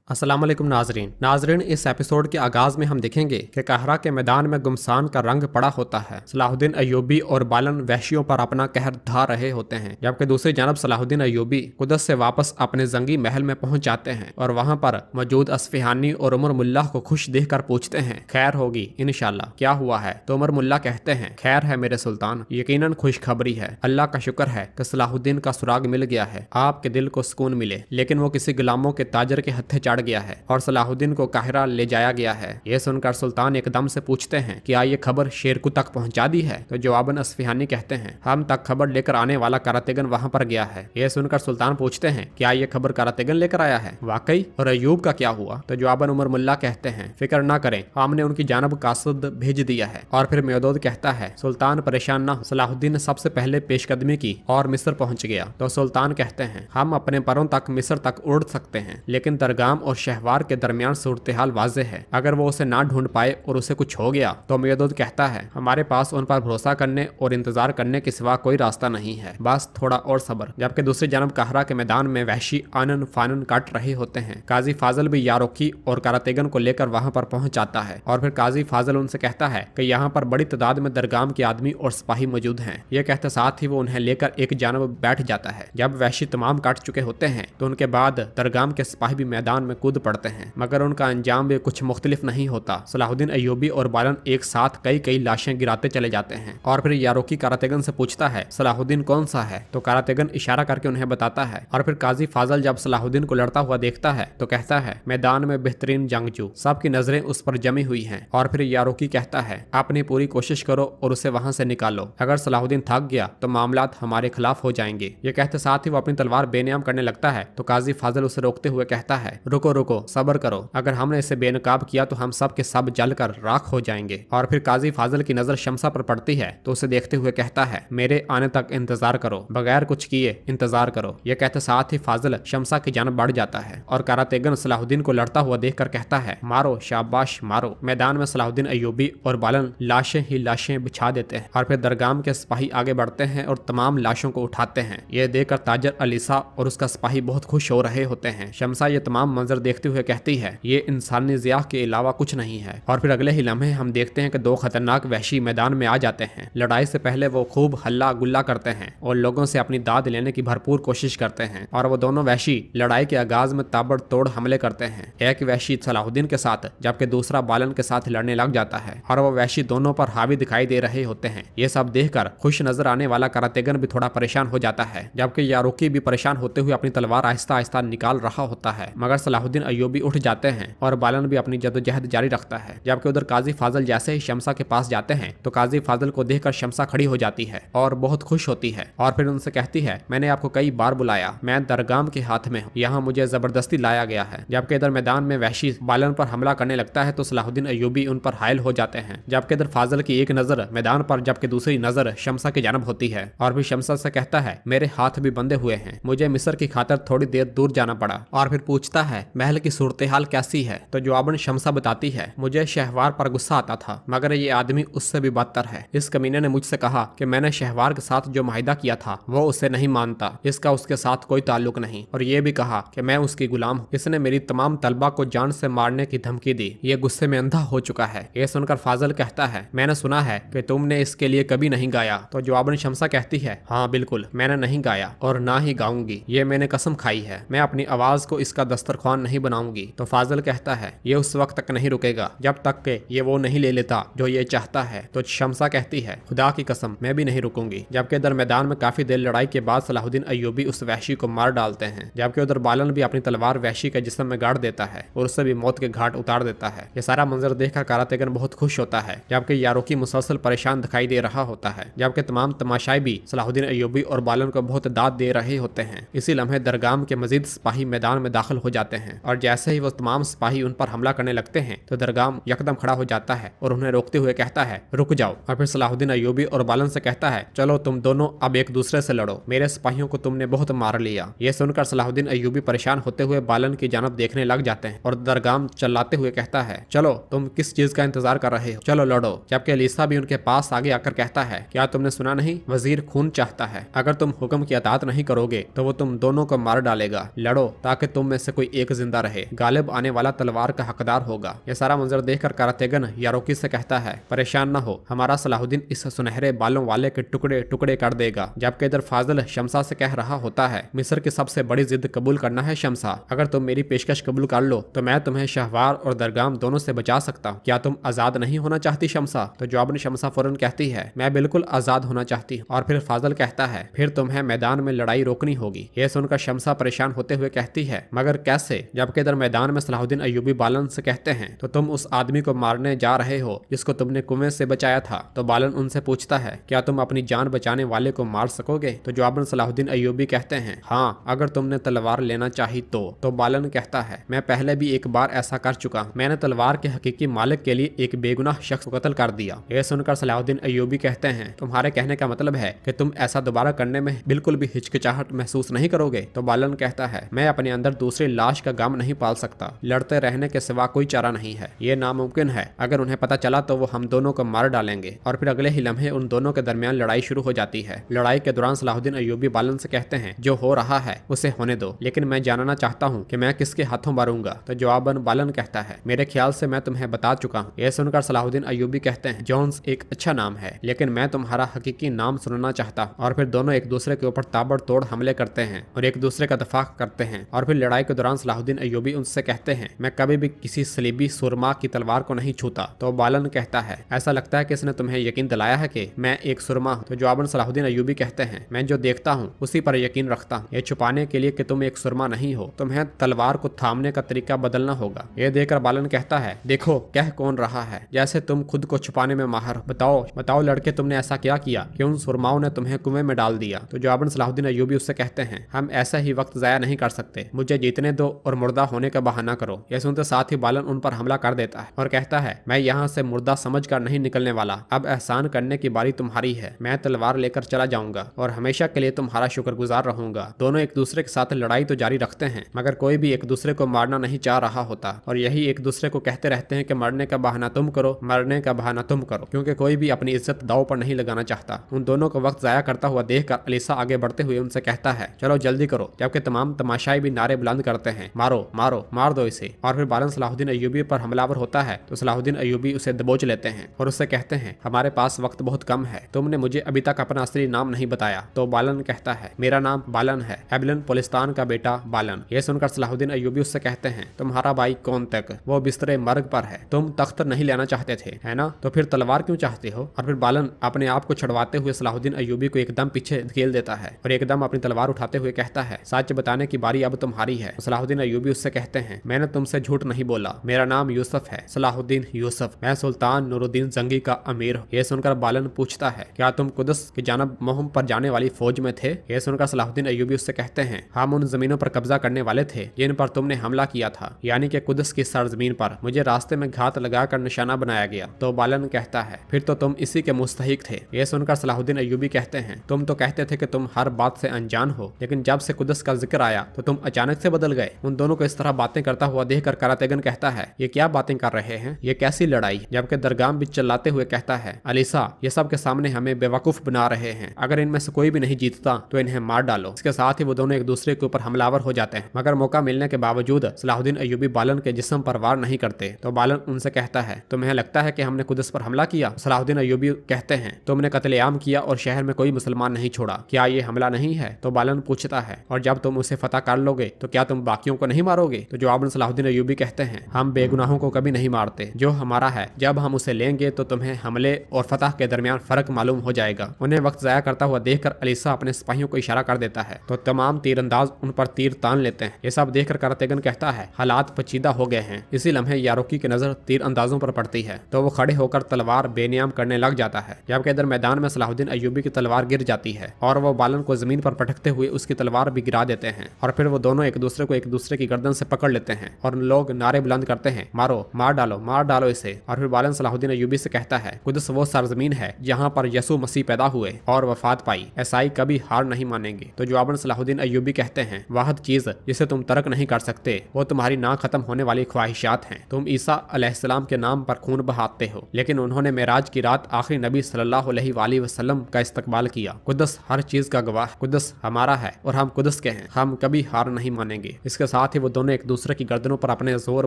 अस्सलाम वालेकुम नाजरीन इस एपिसोड के आगाज में हम देखेंगे कि कहरा के मैदान में गुमसान का रंग पड़ा होता है। सलाहुद्दीन अय्यूबी और बालन वहशियों पर अपना कहर ढा रहे होते हैं, जबकि दूसरी जानब सलाहुद्दीन अय्यूबी कुदस से वापस अपने जंगी महल में पहुंच जाते हैं और वहां पर मौजूद असफिहानी और उमर मुल्ला को खुश देखकर पूछते हैं, खैर होगी इंशाल्लाह, क्या हुआ है? तो उमर मुल्ला कहते हैं, खैर है मेरे सुल्तान, यकीनन खुशखबरी है। अल्लाह का शुक्र है कि सलाहुद्दीन का सुराग मिल गया है, आपके दिल को सुकून मिले। लेकिन वो किसी गुलामों के ताजर के हत्थे चढ़ गया है और सलाहुद्दीन को काहिरा ले जाया गया है। ये सुनकर सुल्तान एकदम से पूछते हैं, क्या ये खबर शेरकू तक पहुंचा दी है? तो जवाबन असफिहानी कहते हैं, हम तक खबर लेकर आने वाला करातेगन वहां पर गया है। ये सुनकर सुल्तान पूछते हैं, क्या ये खबर करातेगन लेकर आया है? वाकई? और अयूब का क्या हुआ? तो जवाबन उमर मुल्ला कहते हैं, फिक्र ना करें, हमने उनकी जानब कासद भेज दिया है। और फिर मेदोद कहता है, सुल्तान परेशान ना हो, सलाहुद्दीन ने सबसे पहले पेशकदमी की और मिस्र पहुंच गया। तो सुल्तान कहते हैं, हम अपने परों तक मिस्र तक उड़ सकते हैं, लेकिन दरगाम और शहवार के दरमियान सूरत हाल वाजे है। अगर वो उसे ना ढूंढ पाए और उसे कुछ हो गया तो मेदोद कहता है, हमारे पास उन पर भरोसा करने और इंतजार करने के सिवा कोई रास्ता नहीं है, बस थोड़ा और सब्र। जबकि दूसरी जानब कहरा के मैदान में वहशी आनन फानन काट रहे होते हैं। काजी फाजल भी यारोकी और करातेगन को लेकर वहां पर पहुंच जाता है और फिर काजी फाजल उनसे कहता है कि यहाँ पर बड़ी तादाद में दरगाम के आदमी और सिपाही मौजूद हैं। ये कहते साथ ही वो उन्हें लेकर एक जानब बैठ जाता है। जब वहशी तमाम काट चुके होते हैं तो उनके बाद दरगाम के सिपाही भी मैदान में कूद पड़ते हैं, मगर उनका अंजाम भी कुछ मुख्तलिफ नहीं होता। सलाहुद्दीन अय्यूबी और बालन एक साथ कई कई लाशें गिराते चले जाते हैं और फिर यारोकी करातेगन से पूछता है, सलाहुद्दीन कौन सा है? तो करातेगन इशारा करके उन्हें बताता है। और फिर काजी फाजल जब सलाहुद्दीन को लड़ता हुआ देखता है तो कहता है, मैदान में बेहतरीन जंगजू, सबकी नजरें उस पर जमी हुई हैं। और फिर यारोकी कहता है, अपनी पूरी कोशिश करो और उसे वहां से निकालो, अगर सलाहुद्दीन थक गया तो मामलात हमारे खिलाफ हो जाएंगे। ये कहते साथ ही वो अपनी तलवार बेनियाम करने लगता है तो काजी फाजल उसे रोकते हुए कहता है, रुको रुको, सब्र करो, अगर हमने इसे बेनकाब किया तो हम सब के सब जलकर राख हो जाएंगे। और फिर काजी फाजल की नजर शमसा पर पड़ती है तो उसे देखते हुए कहता है, मेरे आने तक इंतजार करो, बगैर कुछ किए इंतजार करो। यह कहते साथ ही फाजल शमसा की जानब बढ़ जाता है और करातेगन सलाहुद्दीन को लड़ता हुआ देखकर कहता है, मारो शाबाश मारो। मैदान में सलाहुद्दीन अय्यूबी और बालन लाशें ही लाशें बिछा देते हैं और फिर दरगाम के सिपाही आगे बढ़ते हैं और तमाम लाशों को उठाते हैं। यह देखकर ताजर अलीसा और उसका सिपाही बहुत खुश हो रहे होते हैं। शमसा ये तमाम मंजर देखते हुए कहती है, ये इंसानी जिया के अलावा कुछ नहीं है। और फिर अगले ही लम्हे हम देखते हैं कि दो खतरनाक वहशी मैदान में आ जाते हैं। लड़ाई से पहले वो खूब हल्ला गुल्ला करते हैं और लोगों से अपनी दाद लेने की भरपूर कोशिश करते हैं। और वो दोनों वहशी लड़ाई के आगाज में ताबड़तोड़ हमले करते हैं। एक वहशी सलाहुद्दीन के साथ जबकि दूसरा बालन के साथ लड़ने लग जाता है और वो वहशी दोनों पर हावी दिखाई दे रहे होते हैं। ये सब देखकर खुश नजर आने वाला करातेगन भी थोड़ा परेशान हो जाता है, जबकि यारोकी भी परेशान होते हुए अपनी तलवार आहिस्ता आहिस्ता निकाल रहा होता है। मगर सलाहुद्दीन अय्यूबी उठ जाते हैं और बालन भी अपनी जद्दोजहद जारी रखता है। जबकि उधर काजी फाजल जैसे ही शमसा के पास जाते हैं तो काजी फाजल को देखकर शमसा खड़ी हो जाती है और बहुत खुश होती है और फिर उनसे कहती है, मैंने आपको कई बार बुलाया, मैं दरगाम के हाथ में हूँ, यहाँ मुझे जबरदस्ती लाया गया है। जबकि इधर मैदान में वहशी बालन पर हमला करने लगता है तो सलाहुद्दीन अय्यूबी उन पर हायल हो जाते हैं। जबकि इधर फाजल की एक नजर मैदान पर जबकि दूसरी नजर शमसा की जानब होती है और फिर शमसा से कहता है, मेरे हाथ भी बंधे हुए हैं, मुझे मिस्र की खातर थोड़ी देर दूर जाना पड़ा। और फिर पूछता है, महल की सूरत हाल कैसी है? तो जवाबन शमसा बताती है, मुझे शहवार पर गुस्सा आता था, मगर ये आदमी उससे भी बदतर है। इस कमीने ने मुझसे कहा कि मैंने शहवार के साथ जो माहिदा किया था वो उसे नहीं मानता, इसका उसके साथ कोई ताल्लुक नहीं, और ये भी कहा कि मैं उसकी गुलाम हूँ। इसने मेरी तमाम तलबा को जान से मारने की धमकी दी, ये गुस्से में अंधा हो चुका है। ये सुनकर फाजल कहता है, मैंने सुना है कि तुमने इसके लिए कभी नहीं गाया। तो जवाबन शमसा कहती है, हाँ बिल्कुल, मैंने नहीं गाया और ना ही गाऊंगी, ये मैंने कसम खाई है, मैं अपनी आवाज को इसका दस्तरख्वान नहीं बनाऊंगी। तो फाजल कहता है, ये उस वक्त तक नहीं रुकेगा जब तक के ये वो नहीं ले लेता जो ये चाहता है। तो शमसा कहती है, खुदा की कसम मैं भी नहीं रुकूंगी। जबकि इधर मैदान में काफी देर लड़ाई के बाद सलाहुद्दीन अय्यूबी उस वहशी को मार डालते हैं। जबकि उधर बालन भी अपनी तलवार वहशी के जिस्म में गाड़ देता है और उससे भी मौत के घाट उतार देता है। ये सारा मंजर देखकर करातेगन बहुत खुश होता है, जबकि यारोकी मुसलसल परेशान दिखाई दे रहा होता है। जबकि तमाम तमाशाई भी सलाहुद्दीन अय्यूबी और बालन को बहुत दाद दे रहे होते हैं। इसी लम्हे दरगाम के मजीद सिपाही मैदान में दाखिल हो जाते हैं और जैसे ही वो तमाम सिपाही उन पर हमला करने लगते हैं तो दरगाम यकदम खड़ा हो जाता है और उन्हें रोकते हुए कहता है, रुक जाओ। और फिर सलाहुद्दीन अय्यूबी और बालन से कहता है, चलो तुम दोनों अब एक दूसरे से लड़ो, मेरे सिपाहियों को तुमने बहुत मार लिया। ये सुनकर सलाहुद्दीन अय्यूबी परेशान होते हुए बालन की जानब देखने लग जाते हैं और दरगाम चिल्लाते हुए कहता है, चलो तुम किस चीज का इंतजार कर रहे हो, चलो लड़ो। जबकि अलीसा भी उनके पास आगे आकर कहता है, क्या तुमने सुना नहीं, वजीर खून चाहता है, अगर तुम हुक्म की अतात नहीं करोगे तो वो तुम दोनों को मार डालेगा, लड़ो ताकि तुम में से कोई एक जिंदा रहे। गालिब आने वाला तलवार का हकदार होगा। यह सारा मंजर देखकर कारतेगन यारोकी से कहता है, परेशान न हो, हमारा सलाहुद्दीन इस सुनहरे बालों वाले के टुकड़े टुकड़े कर देगा। जबकि इधर फाजिल शमसा से कह रहा होता है, मिस्र की सबसे बड़ी जिद कबूल करना है शमसा। अगर तुम मेरी पेशकश कबूल कर लो तो मैं तुम्हें शहवार और दरगाम दोनों से बचा सकता हूँ। क्या तुम आजाद नहीं होना चाहती शमसा? तो जवाब में शमसा फौरन कहती है, मैं बिल्कुल आजाद होना चाहती हूँ। और फिर फाजिल कहता है, फिर तुम्हें मैदान में लड़ाई रोकनी होगी। यह सुनकर शमसा परेशान होते हुए कहती है, मगर कैसे? जबकि इधर मैदान में सलाहुद्दीन अय्यूबी बालन से कहते हैं, तो तुम उस आदमी को मारने जा रहे हो जिसको तुमने कुएं से बचाया था। तो बालन उनसे पूछता है, क्या तुम अपनी जान बचाने वाले को मार सकोगे? तो जवाब में सलाहुद्दीन अय्यूबी कहते हैं, हाँ, अगर तुमने तलवार लेना चाही तो बालन कहता है, मैं पहले भी एक बार ऐसा कर चुका। मैंने तलवार के हकीकी मालिक के लिए एक बेगुनाह शख्स को कत्ल कर दिया। यह सुनकर सलाहुद्दीन अय्यूबी कहते हैं, तुम्हारे कहने का मतलब है कि तुम ऐसा दोबारा करने में बिल्कुल भी हिचकिचाहट महसूस नहीं करोगे? तो बालन कहता है, मैं अपने अंदर दूसरी लाश का गम नहीं पाल सकता। लड़ते रहने के सिवा कोई चारा नहीं है। ये नामुमकिन है। अगर उन्हें पता चला तो वो हम दोनों को मार डालेंगे। और फिर अगले ही लम्हे उन दोनों के दरमियान लड़ाई शुरू हो जाती है। लड़ाई के दौरान सलाहुद्दीन अय्यूबी बालन से कहते हैं, जो हो रहा है उसे होने दो, लेकिन मैं जानना चाहता हूँ कि मैं किसके हाथों मारूंगा। तो जवाबन बालन कहता है, मेरे ख्याल से मैं तुम्हें बता चुका हूँ। यह सुनकर सलाहुद्दीन अय्यूबी कहते हैं, जोन्स एक अच्छा नाम है, लेकिन मैं तुम्हारा हकीकी नाम सुनना चाहता हूँ। और फिर दोनों एक दूसरे के ऊपर ताबड़तोड़ हमले करते हैं और एक दूसरे का दफा करते हैं। और फिर लड़ाई के दौरान सलाहुद्दीन अय्यूबी उनसे कहते हैं, मैं कभी भी किसी सलीबी सुरमा की तलवार को नहीं छूता। तो बालन कहता है, ऐसा लगता है कि इसने तुम्हें यकीन दिलाया है कि मैं एक सुरमा हूँ। तो जवाबन सलाहुद्दीन अय्यूबी कहते हैं, मैं जो देखता हूँ उसी पर यकीन रखता हूँ। ये छुपाने के लिए कि तुम एक सुरमा नहीं हो, तुम्हें तलवार को थामने का तरीका बदलना होगा। यह देखकर बालन कहता है, देखो कह कौन रहा है, जैसे तुम खुद को छुपाने में माहिर। बताओ लड़के, तुमने ऐसा क्या किया कि उन सुरमाओं ने तुम्हें कुएं में डाल दिया? तो जवाबन सलाहुद्दीन अय्यूबी उससे कहते हैं, हम ऐसा ही वक्त जाया नहीं कर सकते, मुझे जीतने दो और मुर्दा होने का बहाना करो। यह सुनते साथ ही बालन उन पर हमला कर देता है और कहता है, मैं यहाँ से मुर्दा समझ कर नहीं निकलने वाला। अब एहसान करने की बारी तुम्हारी है। मैं तलवार लेकर चला जाऊंगा और हमेशा के लिए तुम्हारा शुक्रगुजार रहूंगा। दोनों एक दूसरे के साथ लड़ाई तो जारी रखते हैं, मगर कोई भी एक दूसरे को मारना नहीं चाह रहा होता और यही एक दूसरे को कहते रहते हैं कि मरने का बहाना तुम करो, मरने का बहाना तुम करो, क्योंकि कोई भी अपनी इज्जत दांव पर नहीं लगाना चाहता। उन दोनों को वक्त जाया करता हुआ देखकर अलीसा आगे बढ़ते हुए उनसे कहता है, चलो जल्दी करो। जबकि तमाम तमाशाई भी नारे बुलंद करते हैं, मारो मारो, मार दो इसे। और फिर बालन सलाहुद्दीन अय्यूबी पर हमलावर होता है तो सलाहुद्दीन अय्यूबी उसे दबोच लेते हैं और उससे कहते हैं, हमारे पास वक्त बहुत कम है, तुमने मुझे अभी तक अपना असली नाम नहीं बताया। तो बालन कहता है, मेरा नाम बालन है, एबलन पोलिस्तान का बेटा बालन। यह सुनकर सलाहुद्दीन अय्यूबी उससे कहते हैं, तुम्हारा भाई कौन तक, वो बिस्तरे मर्ग पर है, तुम तख्त नहीं लेना चाहते थे, है ना? तो फिर तलवार क्यों चाहते हो? और फिर बालन अपने आप को छुड़वाते हुए सलाहुद्दीन अय्यूबी को एकदम पीछे धकेल देता है और एकदम अपनी तलवार उठाते हुए कहता है, सच बताने की बारी अब तुम्हारी है। सलाहुद्दीन अय्यूबी उससे कहते हैं, मैंने तुमसे झूठ नहीं बोला, मेरा नाम यूसुफ है, सलाहुद्दीन यूसुफ, मैं सुल्तान नूरुद्दीन जंगी का अमीर हूँ। यह सुनकर बालन पूछता है, क्या तुम कुदस की जानब मुहिम पर जाने वाली फौज में थे? यह सुनकर सलाहुद्दीन अय्यूबी उससे कहते हैं, हम उन जमीनों पर कब्जा करने वाले थे जिन पर तुमने हमला किया था, यानी कि कुदस की सरजमीन पर। मुझे रास्ते में घात लगाकर निशाना बनाया गया। तो बालन कहता है, फिर तो तुम इसी के मुस्तहिक थे। यह सुनकर सलाहुद्दीन अय्यूबी कहते हैं, तुम तो कहते थे कि तुम हर बात से अनजान हो, लेकिन जब से कुदस का जिक्र आया तो तुम अचानक से बदल गए। उन दोनों को इस तरह बातें करता हुआ देखकर करातेगन कहता है, ये क्या बातें कर रहे हैं, ये कैसी लड़ाई? जबकि दरगाम भी चिल्लाते हुए कहता है, अलीसा, ये सब के सामने हमें बेवकूफ बना रहे हैं, अगर इनमें से कोई भी नहीं जीतता तो इन्हें मार डालो। इसके साथ ही वो दोनों एक दूसरे के ऊपर हमलावर हो जाते हैं, मगर मौका मिलने के बावजूद सलाहुद्दीन अय्यूबी बालन के जिस्म पर वार नहीं करते। तो बालन उनसे कहता है, तुम्हें लगता है कि हमने कुदस पर हमला किया? सलाहुद्दीन अय्यूबी कहते हैं, तुमने कत्लेआम किया और शहर में कोई मुसलमान नहीं छोड़ा, क्या ये हमला नहीं है? तो बालन पूछता है, और जब तुम उसे फतह कर लोगे तो क्या तुम बाकियों को नहीं मारोगे? तो जवाबन सलाहुद्दीन अय्यूबी कहते हैं, हम बेगुनाहों को कभी नहीं मारते, जो हमारा है जब हम उसे लेंगे तो तुम्हें हमले और फतह के दरमियान फर्क मालूम हो जाएगा। उन्हें वक्त जाया करता हुआ देखकर अलीसा अपने सिपाहियों को इशारा कर देता है तो तमाम तीरंदाज उन पर तीर तान लेते हैं। ये सब देखकर करातेगन कहता है, हालात पेचीदा हो गए हैं। इसी लम्हे यारोकी की नजर तीर अंदाजों पर पड़ती है तो वो खड़े होकर तलवार बेनियाम करने लग जाता है। जबकि इधर मैदान में सलाहुद्दीन अय्यूबी की तलवार गिर जाती है और वो बालन को जमीन पर पटकते हुए उसकी तलवार भी गिरा देते हैं और फिर वो दोनों एक दूसरे को एक दूसरे की गर्दन से पकड़ लेते हैं और लोग नारे बुलंद करते हैं, मारो, मार डालो इसे। और फिर बालन सलाहुद्दीन अय्यूबी से कहता है, कुदस वो सरजमीन है जहाँ पर यसू मसीह पैदा हुए और वफात पाई, ईसाई कभी हार नहीं मानेंगे। तो जवाबन सलाहुद्दीन अय्यूबी कहते हैं, वाहिद चीज जिसे तुम तर्क नहीं कर सकते वो तुम्हारी ना खत्म होने वाली ख्वाहिशात हैं। तुम ईसा अलैहिस्सलाम के नाम पर खून बहाते हो, लेकिन उन्होंने मेराज की रात आखिरी नबी सल्लल्लाहु अलैहि वसल्लम का इस्तकबाल किया। कुदस हर चीज का गवाह, कुदस हमारा है और हम कुदस के हैं, हम कभी हार नहीं मानेंगे। इसके साथ साथ ही वो दोनों एक दूसरे की गर्दनों पर अपने जोर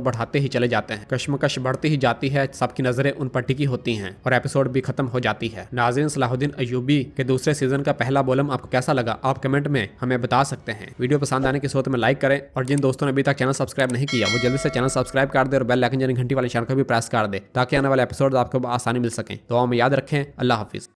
बढ़ाते ही चले जाते हैं। कश्मकश बढ़ती ही जाती है, सबकी नजरें उन पर टिकी होती हैं और एपिसोड भी खत्म हो जाती है। नाज़रीन, सलाहुद्दीन अय्यूबी के दूसरे सीजन का पहला बोलम आपको कैसा लगा, आप कमेंट में हमें बता सकते हैं। वीडियो पसंद आने की सूरत में लाइक करें और जिन दोस्तों ने अभी तक चैनल सब्सक्राइब नहीं किया वो जल्दी से चैनल सब्सक्राइब कर दे और बेल आइकन यानी घंटी वाले निशान को भी प्रेस कर दे ताकि आने वाले एपिसोड आपको आसानी मिल सके। दुआ में याद रखें। अल्लाह हाफिज।